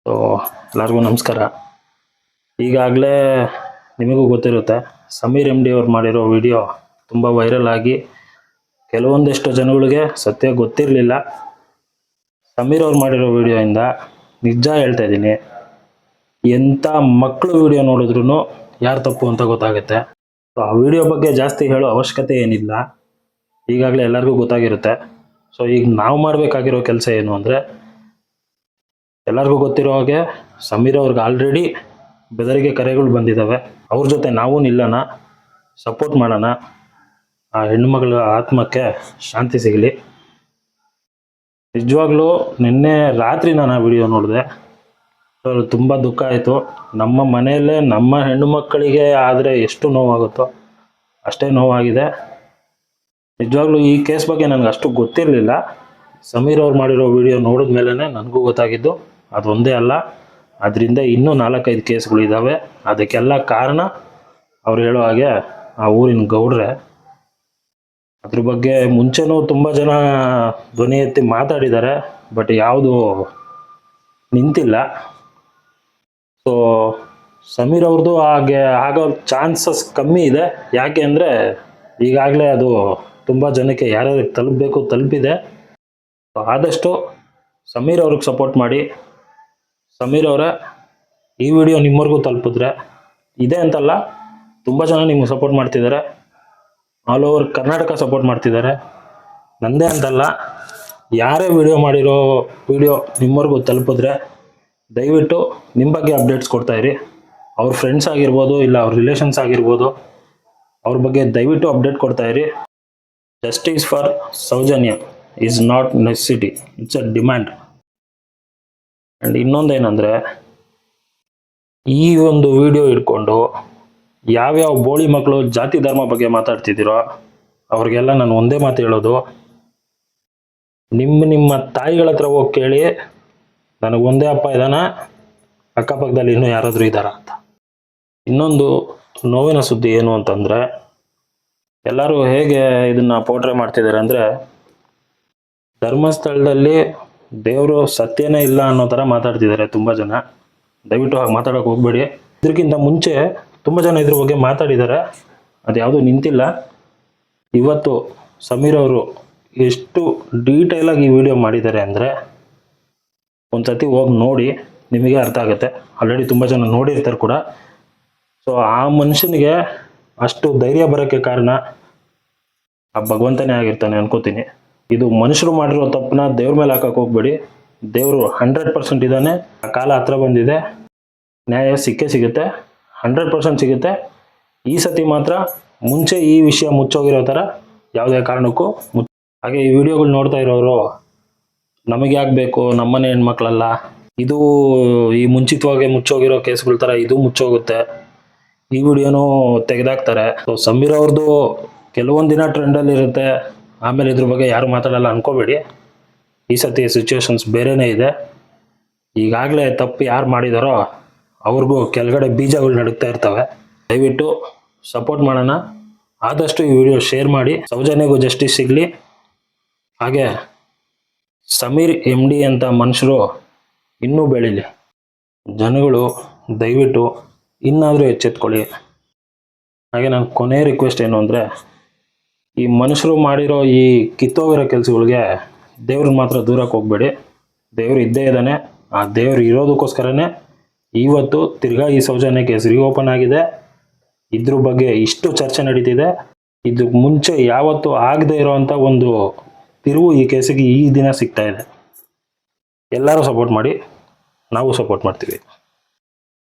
So ಎಲ್ಲರಿಗೂ ನಮಸ್ಕಾರ. ಈಗಾಗಲೇ ನಿಮಗೂ ಗೊತ್ತಿರುತ್ತೆ, ಸಮೀರ್ MD ಅವ್ರು ಮಾಡಿರೋ ವಿಡಿಯೋ ತುಂಬ ವೈರಲ್ ಆಗಿ ಕೆಲವೊಂದಿಷ್ಟು ಜನಗಳಿಗೆ ಸತ್ಯ ಗೊತ್ತಿರಲಿಲ್ಲ. ಸಮೀರ್ ಅವ್ರು ಮಾಡಿರೋ ವಿಡಿಯೋಯಿಂದ ನಿಜ ಹೇಳ್ತಾ ಇದ್ದೀನಿ, ಎಂಥ ಮಕ್ಕಳು ವಿಡಿಯೋ ನೋಡಿದ್ರು ಯಾರು ತಪ್ಪು ಅಂತ ಗೊತ್ತಾಗುತ್ತೆ. ಸೊ ಆ ವಿಡಿಯೋ ಬಗ್ಗೆ ಜಾಸ್ತಿ ಹೇಳೋ ಅವಶ್ಯಕತೆ ಏನಿಲ್ಲ, ಈಗಾಗಲೇ ಎಲ್ಲರಿಗೂ ಗೊತ್ತಾಗಿರುತ್ತೆ. ಸೊ ಈಗ ನಾವು ಮಾಡಬೇಕಾಗಿರೋ ಕೆಲಸ ಏನು ಅಂದರೆ, ಎಲ್ಲರಿಗೂ ಗೊತ್ತಿರೋ ಹಾಗೆ ಸಮೀರ್ ಅವ್ರಿಗೆ ಆಲ್ರೆಡಿ ಬೆದರಿಕೆ ಕರೆಗಳು ಬಂದಿದ್ದಾವೆ. ಅವ್ರ ಜೊತೆ ನಾವು ನಿಲ್ಲೋಣ, ಸಪೋರ್ಟ್ ಮಾಡೋಣ, ಆ ಹೆಣ್ಣುಮಗಳ ಆತ್ಮಕ್ಕೆ ಶಾಂತಿ ಸಿಗಲಿ. ನಿಜವಾಗ್ಲೂ ನಿನ್ನೆ ರಾತ್ರಿ ನಾನು ಆ ವಿಡಿಯೋ ನೋಡಿದೆ, ತುಂಬ ದುಃಖ ಆಯಿತು. ನಮ್ಮ ಮನೆಯಲ್ಲೇ ನಮ್ಮ ಹೆಣ್ಣು ಮಕ್ಕಳಿಗೆ ಆದರೆ ಎಷ್ಟು ನೋವಾಗುತ್ತೋ ಅಷ್ಟೇ ನೋವಾಗಿದೆ. ನಿಜವಾಗ್ಲೂ ಈ ಕೇಸ್ ಬಗ್ಗೆ ನನಗೆ ಅಷ್ಟು ಗೊತ್ತಿರಲಿಲ್ಲ. ಸಮೀರ್ ಅವ್ರು ಮಾಡಿರೋ ವಿಡಿಯೋ ನೋಡಿದ ಮೇಲೆ ನನಗೂ ಗೊತ್ತಾಗಿದ್ದು ಅದೊಂದೇ ಅಲ್ಲ, ಅದರಿಂದ ಇನ್ನೂ 4-5 ಕೇಸ್ಗಳಿದ್ದಾವೆ. ಅದಕ್ಕೆಲ್ಲ ಕಾರಣ ಅವ್ರು ಹೇಳೋ ಹಾಗೆ ಆ ಊರಿನ ಗೌಡ್ರೆ. ಅದ್ರ ಬಗ್ಗೆ ಮುಂಚೆನೂ ತುಂಬ ಜನ ಧ್ವನಿ ಎತ್ತಿ ಮಾತಾಡಿದ್ದಾರೆ, ಬಟ್ ಯಾವುದು ನಿಂತಿಲ್ಲ. ಸೊ ಸಮೀರ್ ಅವ್ರದ್ದು ಹಾಗೆ ಆಗೋ ಚಾನ್ಸಸ್ ಕಮ್ಮಿ ಇದೆ. ಯಾಕೆ ಅಂದರೆ ಈಗಾಗಲೇ ಅದು ತುಂಬ ಜನಕ್ಕೆ ಯಾರ್ಯಾರಿಗೆ ತಲುಪಬೇಕು ತಲುಪಿದೆ. ಆದಷ್ಟು ಸಮೀರ್ ಅವ್ರಿಗೆ ಸಪೋರ್ಟ್ ಮಾಡಿ. ಸಮೀರ್ ಅವರೇ, ಈ ವಿಡಿಯೋ ನಿಮ್ಮವರೆಗೂ ತಲುಪಿದ್ರೆ, ಇದೆ ಅಂತಲ್ಲ, ತುಂಬ ಜನ ನಿಮ್ಗೆ ಸಪೋರ್ಟ್ ಮಾಡ್ತಿದ್ದಾರೆ, ಆಲ್ ಓವರ್ ಕರ್ನಾಟಕ ಸಪೋರ್ಟ್ ಮಾಡ್ತಿದ್ದಾರೆ. ನಂದೇ ಅಂತಲ್ಲ, ಯಾರೇ ವಿಡಿಯೋ ಮಾಡಿರೋ ವಿಡಿಯೋ ನಿಮ್ಮವರೆಗೂ ತಲುಪಿದ್ರೆ ದಯವಿಟ್ಟು ನಿಮ್ಮ ಬಗ್ಗೆ ಅಪ್ಡೇಟ್ಸ್ ಕೊಡ್ತಾಯಿರಿ. ಅವ್ರ ಫ್ರೆಂಡ್ಸ್ ಆಗಿರ್ಬೋದು, ಇಲ್ಲ ಅವ್ರ ರಿಲೇಷನ್ಸ್ ಆಗಿರ್ಬೋದು, ಅವ್ರ ಬಗ್ಗೆ ದಯವಿಟ್ಟು ಅಪ್ಡೇಟ್ ಕೊಡ್ತಾಯಿರಿ. Justice for Soujanya is not necessity, it's a demand. And ಇನ್ನೊಂದೇನೆಂದರೆ, ಈ ಒಂದು ವಿಡಿಯೋ ಇಟ್ಕೊಂಡು ಯಾವ್ಯಾವ ಬೋಳಿ ಮಕ್ಕಳು ಜಾತಿ ಧರ್ಮ ಬಗ್ಗೆ ಮಾತಾಡ್ತಿದ್ದೀರೋ ಅವ್ರಿಗೆಲ್ಲ ನಾನು ಒಂದೇ ಮಾತು ಹೇಳೋದು, ನಿಮ್ಮ ತಾಯಿಗಳ ಹತ್ರ ಹೋಗಿ ಕೇಳಿ, ನನಗೆ ಒಂದೇ ಅಪ್ಪ ಇದ್ದಾನ, ಅಕ್ಕಪಕ್ಕದಲ್ಲಿ ಇನ್ನೂ ಯಾರಾದರೂ ಇದ್ದಾರಾ ಅಂತ. ಇನ್ನೊಂದು ನೋವಿನ ಸುದ್ದಿ ಏನು ಅಂತಂದರೆ, ಎಲ್ಲರೂ ಹೇಗೆ ಇದನ್ನು ಪೋರ್ಟ್ರೇ ಮಾಡ್ತಿದ್ದಾರೆ ಅಂದರೆ, ಧರ್ಮಸ್ಥಳದಲ್ಲಿ ದೇವರು ಸತ್ಯನೇ ಇಲ್ಲ ಅನ್ನೋ ಥರ ಮಾತಾಡ್ತಿದ್ದಾರೆ ತುಂಬ ಜನ. ದಯವಿಟ್ಟು ಹಾಗೆ ಮಾತಾಡೋಕೆ ಹೋಗಬೇಡಿ. ಇದಕ್ಕಿಂತ ಮುಂಚೆ ತುಂಬ ಜನ ಇದ್ರ ಬಗ್ಗೆ ಮಾತಾಡಿದ್ದಾರೆ, ಅದು ಯಾವುದೂ ನಿಂತಿಲ್ಲ. ಇವತ್ತು ಸಮೀರ್ ಅವರು ಎಷ್ಟು ಡೀಟೇಲಾಗಿ ಈ ವಿಡಿಯೋ ಮಾಡಿದ್ದಾರೆ ಅಂದರೆ, ಒಂದು ಸತಿ ಹೋಗಿ ನೋಡಿ, ನಿಮಗೆ ಅರ್ಥ ಆಗುತ್ತೆ. ಆಲ್ರೆಡಿ ತುಂಬ ಜನ ನೋಡಿರ್ತಾರೆ ಕೂಡ. ಸೊ ಆ ಮನುಷ್ಯನಿಗೆ ಅಷ್ಟು ಧೈರ್ಯ ಬರೋಕ್ಕೆ ಕಾರಣ ಆ ಭಗವಂತನೇ ಆಗಿರ್ತಾನೆ ಅನ್ಕೋತೀನಿ. ಇದು ಮನುಷ್ಯರು ಮಾಡಿರೋ ತಪ್ಪನ್ನ ದೇವ್ರ ಮೇಲೆ ಹಾಕಕ್ಕೆ ಹೋಗ್ಬೇಡಿ. ದೇವರು 100% ಇದ್ದಾನೆ. ಆ ಕಾಲ ಹತ್ರ ಬಂದಿದೆ, ನ್ಯಾಯ ಸಿಗುತ್ತೆ, 100% ಸಿಗುತ್ತೆ. ಈ ಸತಿ ಮಾತ್ರ ಮುಂಚೆ ಈ ವಿಷಯ ಮುಚ್ಚೋಗಿರೋ ಥರ ಯಾವುದೇ ಕಾರಣಕ್ಕೂ ಹಾಗೆ ಈ ವಿಡಿಯೋಗಳು ನೋಡ್ತಾ ಇರೋರು, ನಮಗೆ ಯಾಕೆ ಬೇಕು, ನಮ್ಮನೆ ಹೆಣ್ಮಕ್ಳಲ್ಲ, ಇದು ಈ ಮುಂಚಿತವಾಗಿ ಮುಚ್ಚೋಗಿರೋ ಕೇಸ್ಗಳ ಥರ ಇದು ಮುಚ್ಚೋಗುತ್ತೆ, ಈ ವಿಡಿಯೋನೂ ತೆಗೆದಾಕ್ತಾರೆ. ಸೊ ಸಮೀರ್ ಅವ್ರದ್ದು ಕೆಲವೊಂದು ದಿನ ಟ್ರೆಂಡಲ್ಲಿರುತ್ತೆ, ಆಮೇಲೆ ಇದ್ರ ಬಗ್ಗೆ ಯಾರು ಮಾತಾಡಲ್ಲ ಅನ್ಕೋಬೇಡಿ. ಈ ಸತಿ ಸಿಚುವೇಶನ್ಸ್ ಬೇರೆಯೇ ಇದೆ. ಈಗಾಗಲೇ ತಪ್ಪು ಯಾರು ಮಾಡಿದಾರೋ ಅವ್ರಿಗೂ ಕೆಳಗಡೆ ಬೀಜಗಳು ನಡುಗ್ತಾ ಇರ್ತವೆ. ದಯವಿಟ್ಟು ಸಪೋರ್ಟ್ ಮಾಡೋಣ. ಆದಷ್ಟು ಈ ವಿಡಿಯೋ ಶೇರ್ ಮಾಡಿ, ಸೌಜನ್ಯಗೂ ಜಸ್ಟಿಸ್ ಸಿಗಲಿ. ಹಾಗೆ ಸಮೀರ್ MD ಅಂತ ಮನುಷ್ಯರು ಇನ್ನೂ ಬೆಳೀಲಿ. ಜನಗಳು ದಯವಿಟ್ಟು ಇನ್ನಾದರೂ ಎಚ್ಚೆತ್ಕೊಳ್ಳಿ. ಹಾಗೆ ನನ್ನ ಕೊನೆಯ ರಿಕ್ವೆಸ್ಟ್ ಏನು ಅಂದರೆ, ಈ ಮನುಷ್ಯರು ಮಾಡಿರೋ ಈ ಕಿತ್ತೋಗಿರೋ ಕೆಲಸಗಳಿಗೆ ದೇವ್ರನ್ನ ಮಾತ್ರ ದೂರಕ್ಕೆ ಹೋಗಬೇಡಿ. ದೇವ್ರು ಇದ್ದೇ ಇದ್ದಾನೆ. ಆ ದೇವ್ರು ಇರೋದಕ್ಕೋಸ್ಕರನೇ ಇವತ್ತು ತಿರ್ಗಾ ಈ ಸೌಜನ್ಯ ಕೇಸ್ ರೀಓಪನ್ ಆಗಿದೆ. ಇದ್ರ ಬಗ್ಗೆ ಇಷ್ಟು ಚರ್ಚೆ ನಡೀತಿದೆ. ಇದಕ್ಕೆ ಮುಂಚೆ ಯಾವತ್ತೂ ಆಗದೆ ಇರೋವಂಥ ಒಂದು ತಿರುವು ಈ ಕೇಸಿಗೆ ಈ ದಿನ ಸಿಗ್ತಾ ಇದೆ. ಎಲ್ಲರೂ ಸಪೋರ್ಟ್ ಮಾಡಿ, ನಾವು ಸಪೋರ್ಟ್ ಮಾಡ್ತೀವಿ.